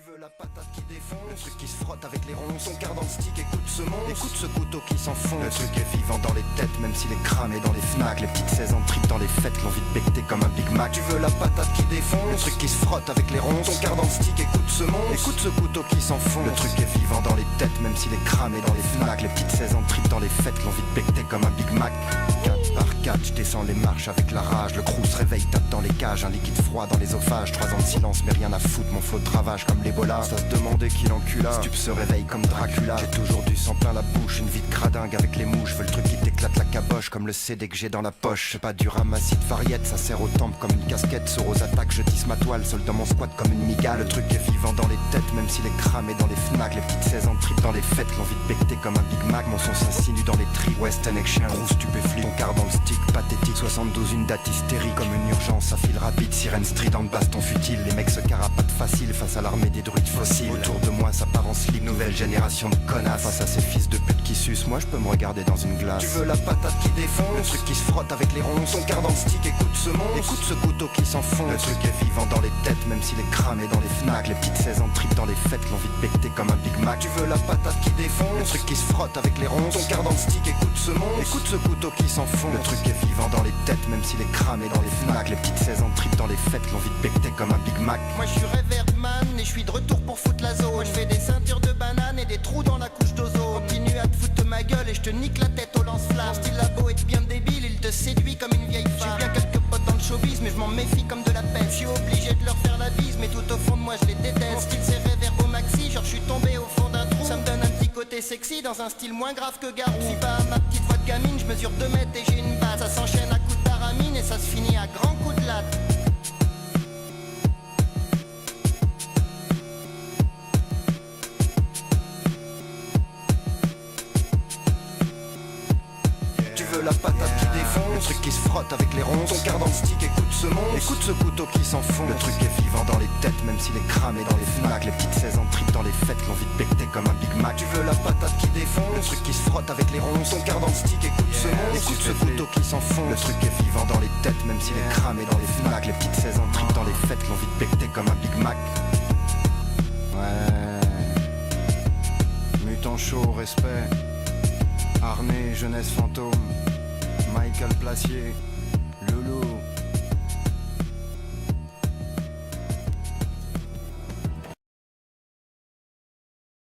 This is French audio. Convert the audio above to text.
veux la patate qui défonce, le truc qui se frotte avec les ronds, son quart dans le stick, écoute ce monstre, écoute ce couteau qui s'enfonce. Le truc est vivant dans les têtes, même s'il est cramé dans les fnacs. Les petites 16 ans tripent dans les fêtes, l'envie de becter comme un Big Mac. Tu veux la patate qui défonce, le truc qui se frotte avec les ronds, son quart dans le stick, écoute ce monstre, écoute ce couteau qui s'enfonce. Le truc est vivant dans les têtes, même s'il est cramé dans les fnacs. Les petites 16 ans tripent dans les fêtes, l'envie de becter comme un Big Mac. 4 par 4, je descends les marches avec la rage. Le crew se réveille, tape dans les cages, un liquide froid dans les ophages. 3 ans de silence, mais rien à foutre, mon flot de ravage comme l'Ebola. Ça se demandait qui l'encula, Stup se réveille comme Dracula. J'ai toujours du sang plein la bouche, une vie de cradingue avec les mouches. Veux le truc qui t'éclate la caboche, comme le CD que j'ai dans la poche. C'est pas du ramassis de variette, ça sert au temple comme une casquette. Sur aux attaques, je tisse ma toile, seul dans mon squat comme une migale. Le truc est vivant dans les têtes, même s'il est cramé dans les fnacs. Les petites 16 ans tripent dans les fêtes, l'envie de becter comme un Big Mac. Mon son s'insinue dans les tripes, West Action, gros stupéflip. Ton quart dans le stick, pathétique, 72, une date hystérique. Comme une urgence à fil rapide, sirène stridente, baston futile. Les mecs se carapatent facile face à l'armée des druides fossiles. Autour de moi ça part en slip, nouvelle génération de connasses. Face à ces fils de pute qui sucent, moi je peux me regarder dans une glace. Tu veux la patate qui défonce, le truc qui se frotte avec les ronds, son quart dans le stick, écoute ce monstre, écoute ce couteau qui s'enfonce. Le truc est vivant dans les têtes, même s'il est cramé dans les fnacs. Les petites 16 ans tripent dans les fêtes, l'envie de becter comme un Big Mac. Tu veux la patate qui défonce, le truc qui se frotte avec les ronds, son quart dans le stick, écoute ce monstre, écoute ce couteau qui s'enfonce. Le truc est vivant dans les têtes, même s'il est cramé dans les fnacs. Les petites 16 ans tripent dans les fêtes, l'envie de becter comme un Big Mac. Moi je suis Reverbman et je suis de retour pour foutre la zone. Je fais des ceintures de bananes et des trous dans la couche d'ozone. Continue à te foutre de ma gueule et je te nique la tête au lance-flamme. Style labo est bien débile, il te séduit comme une vieille femme. J'ai bien quelques potes dans le showbiz mais je m'en méfie comme de la peste. Je suis obligé de leur faire la bise mais tout au fond de moi je les déteste. Mon style c'est Reverbo Maxi, genre je suis tombé au fond d'un trou. Ça me donne un petit côté sexy dans un style moins grave que Garou. Je suis pas à ma petite voix de gamine, je mesure 2 mètres et j'ai une basse. Ça s'enchaîne à coups de taramine et ça se finit à grands coups de latte. La patate qui défonce, le truc qui se frotte avec les ronds, son quart dans le stick, écoute ce monstre, écoute ce couteau qui s'enfonce. Le truc est vivant dans les têtes, même s'il est cramé dans les fnacs. Les petites 16 ans tripent dans les fêtes, l'envie de becter comme un Big Mac. Tu veux la patate qui défonce, le truc qui se frotte avec les ronds, son quart dans le stick, écoute ce monstre, écoute ce couteau qui s'enfonce. Le truc est vivant dans les têtes, même s'il est cramé dans les fnacs. Les petites 16 ans tripent dans les fêtes, l'envie de becter comme un Big Mac. Ouais, mutant chaud, respect. Arnais, jeunesse fantôme, Michael Placier.